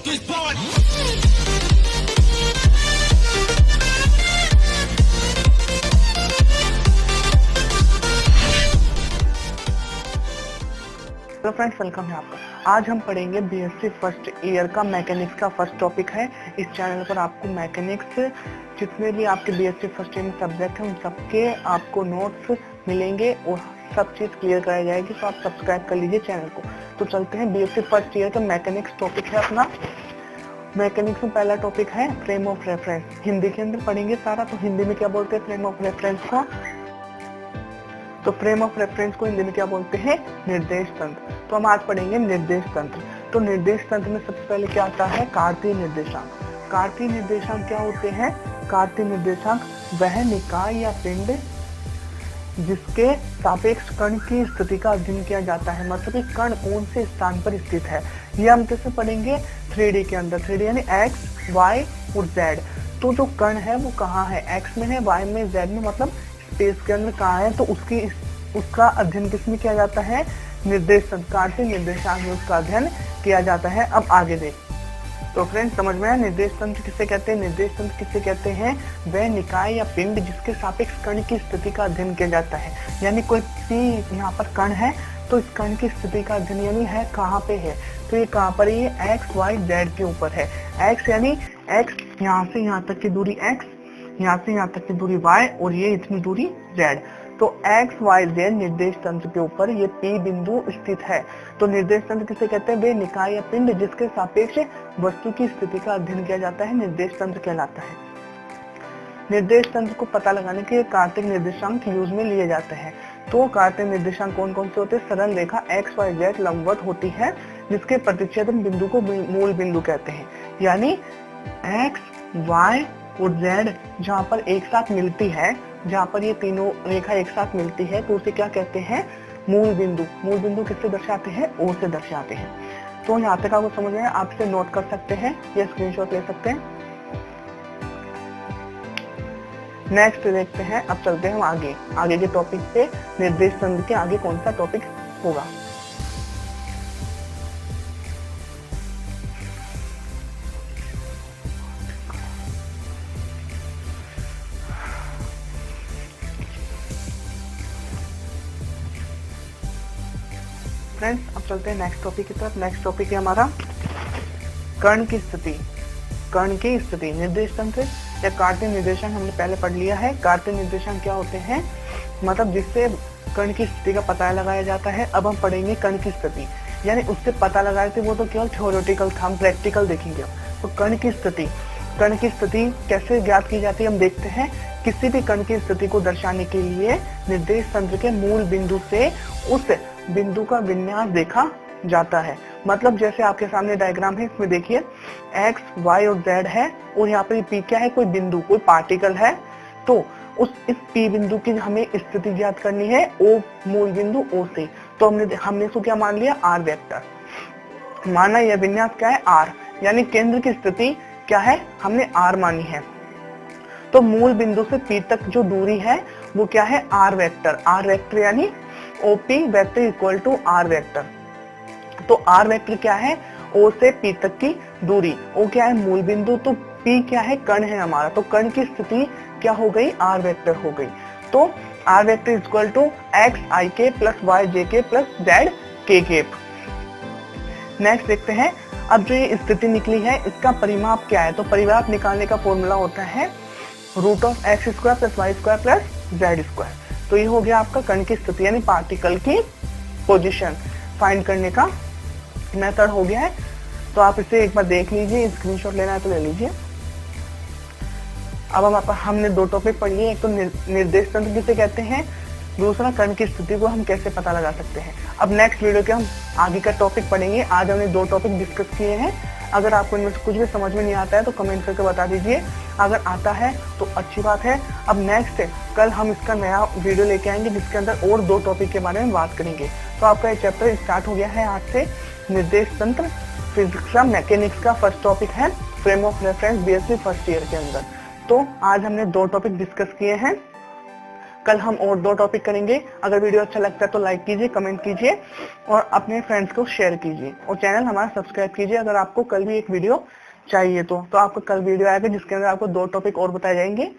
this party. तो friends welcome है आपका। आज हम पढ़ेंगे बीएससी फर्स्ट ईयर का मैकेनिक्स का फर्स्ट टॉपिक है। इस चैनल पर आपको मैकेनिक्स जितने भी आपके बीएससी फर्स्ट ईयर में सब्जेक्ट हैं उन सबके आपको नोट्स मिलेंगे और सब चीज़ क्लियर कराई जाएगी, तो आप सब्सक्राइब कर लीजिए चैनल को। तो चलते हैं बीएससी फर्स्ट ईयर का मैकेनिक्स टॉपिक है अपना। मैकेनिक्स में पहला टॉपिक है फ्रेम ऑफ रेफरेंस। हिंदी के अंदर पढ़ेंगे सारा। तो हिंदी में क्या बोलते हैं फ्रेम ऑफ रेफरेंस को? तो फ्रेम ऑफ रेफरेंस को हिंदी में क्या बोलते हैं? निर्देश तंत्र। तो हम आज पढ़ेंगे निर्देश तंत्र। तो निर्देश तंत्र में सबसे पहले क्या आता है? कार्तीय निर्देशांक। कार्तीय निर्देशांक क्या होते हैं? कार्तीय निर्देशांक वह निकाय या पिंड जिसके सापेक्ष कण की स्थिति का अध्ययन किया जाता है। मतलब कि कण कौन से स्थान पर स्थित है, ये हम कैसे पढ़ेंगे? 3D के अंदर। 3D यानी x, y और z। तो जो कण है वो कहाँ है? x में है, y में, z में, मतलब स्पेस के अंदर कहाँ है? तो उसका अध्ययन किसमें किया जाता है? निर्देश तंत्र, कार्तीय निर्देशांक में उसका अध्ययन किया जाता है। अब आगे देख। तो फ्रेंड्स समझ में आया निर्देश तंत्र किसे कहते हैं? निर्देश तंत्र किसे कहते हैं? वह निकाय या पिंड जिसके सापेक्ष कण की स्थिति का अध्ययन किया जाता है। यानी कोई भी यहाँ पर कण है तो इस कण की स्थिति का अध्ययन यानी है कहाँ पे है? तो ये कहाँ पर? ये x, y, z के ऊपर है। x यानी x यहाँ से यहाँ तक की दूरी x, यहाँ से यहाँ तक की दूरी y और ये इतनी दूरी z। तो x, y, z निर्देश तंत्र के ऊपर ये P बिंदु स्थित है। तो निर्देश तंत्र किसे कहते हैं? वे निकाय या पिंड जिसके सापेक्ष वस्तु की स्थिति का अध्ययन किया जाता है निर्देश तंत्र कहलाता है। निर्देश तंत्र को पता लगाने के लिए कार्तीय निर्देशांक यूज में लिए जाते हैं। तो कार्तीय निर्देशांक कौन कौन से होते हैं? सरल रेखा x, y, z लंबवत होती है जिसके प्रतिच्छेदन बिंदु को मूल बिंदु कहते हैं। यानी x, y और z जहाँ पर एक साथ मिलती है, जहाँ पर ये तीनों रेखा एक साथ मिलती है तो उसे क्या कहते हैं? मूल बिंदु। मूल बिंदु किससे दर्शाते हैं? O से दर्शाते हैं। तो यहाँ तक आपको समझ में आया? आप इसे नोट कर सकते हैं या स्क्रीनशॉट ले सकते हैं। नेक्स्ट देखते हैं। अब चलते हैं हम आगे के टॉपिक पे। निर्देश तंत्र के आगे कौन सा टॉपिक होगा? फ्रेंड्स अब चलते हैं नेक्स्ट टॉपिक की तरफ। नेक्स्ट टॉपिक है हमारा कण की स्थिति। कण की स्थिति निर्देश तंत्र या कार्तीय निर्देशांक हमने पहले पढ़ लिया है। कार्तीय निर्देशांक क्या होते हैं? मतलब जिससे कण की स्थिति का पता लगाया जाता है। अब हम पढ़ेंगे कण की स्थिति, यानी उससे पता लगाए थे वो तो केवल थ्योरेटिकल था, हम प्रैक्टिकल देखेंगे। तो कण की स्थिति कैसे ज्ञात की जाती है हम देखते हैं। किसी भी कण की स्थिति को दर्शाने के लिए निर्देश तंत्र के मूल बिंदु से उस बिंदु का विन्यास देखा जाता है। मतलब जैसे आपके सामने डायग्राम है, इसमें देखिए x, y और z है और यहाँ पर p क्या है? कोई बिंदु, कोई पार्टिकल है। तो इस p बिंदु की हमें स्थिति ज्ञात करनी है o मूल बिंदु O से। तो हमने इसको क्या मान लिया? r वेक्टर माना। यह विन्यास क्या है? r, यानी केंद्र की स्थिति क्या है? हमने r मानी है। तो मूल बिंदु से p तक जो दूरी है वो क्या है? r vector. r वेक्टर यानी OP vector equal to r vector. तो r वेक्टर क्या है? O से P तक की दूरी। O क्या है? मूल बिंदु। तो P क्या है? कण है हमारा। तो कण की स्थिति क्या हो गई? r वेक्टर हो गई। तो r vector equal to x i k plus y j k plus z k k। Next देखते हैं। अब जो ये स्थिति निकली है इसका परिमाप क्या है? तो परिमाप निकालने का फॉर्मूला होता है root of x square plus y square plus z square. तो ये हो गया आपका कण की स्थिति यानी पार्टिकल की पोजीशन फाइंड करने का मेथड हो गया है। तो आप इसे एक बार देख लीजिए, स्क्रीनशॉट लेना है तो ले लीजिए। अब हमने दो टॉपिक पढ़ लिए। एक तो निर्देश तंत्र किसे कहते हैं, दूसरा कण की स्थिति को हम कैसे पता लगा सकते हैं। अब नेक्स्ट वीडियो के हम आगे का टॉपिक पढ़ेंगे। आज हमने दो टॉपिक डिस्कस किए हैं। अगर आपको इनमें से कुछ भी समझ में नहीं आता है तो कमेंट करके बता दीजिए, अगर आता है तो अच्छी बात है। अब नेक्स्ट कल हम इसका नया वीडियो लेके आएंगे जिसके अंदर और दो टॉपिक के बारे में बात करेंगे। तो आपका ये चैप्टर स्टार्ट हो गया है आज से। निर्देश तंत्र फिजिक्स का मैकेनिक्स का फर्स्ट टॉपिक है frame of reference BSc first year के अंदर। तो आज हमने दो टॉपिक डिस्कस किए हैं, कल हम और 2 टॉपिक करेंगे। अगर वीडियो अच्छा लगता है तो लाइक कीजिए, कमेंट कीजिए और अपने फ्रेंड्स को शेयर कीजिए और चैनल हमारा सब्सक्राइब कीजिए। अगर आपको कल भी एक वीडियो चाहिए तो आपको कल वीडियो आएगा जिसके अंदर आपको 2 टॉपिक और बताए जाएंगे।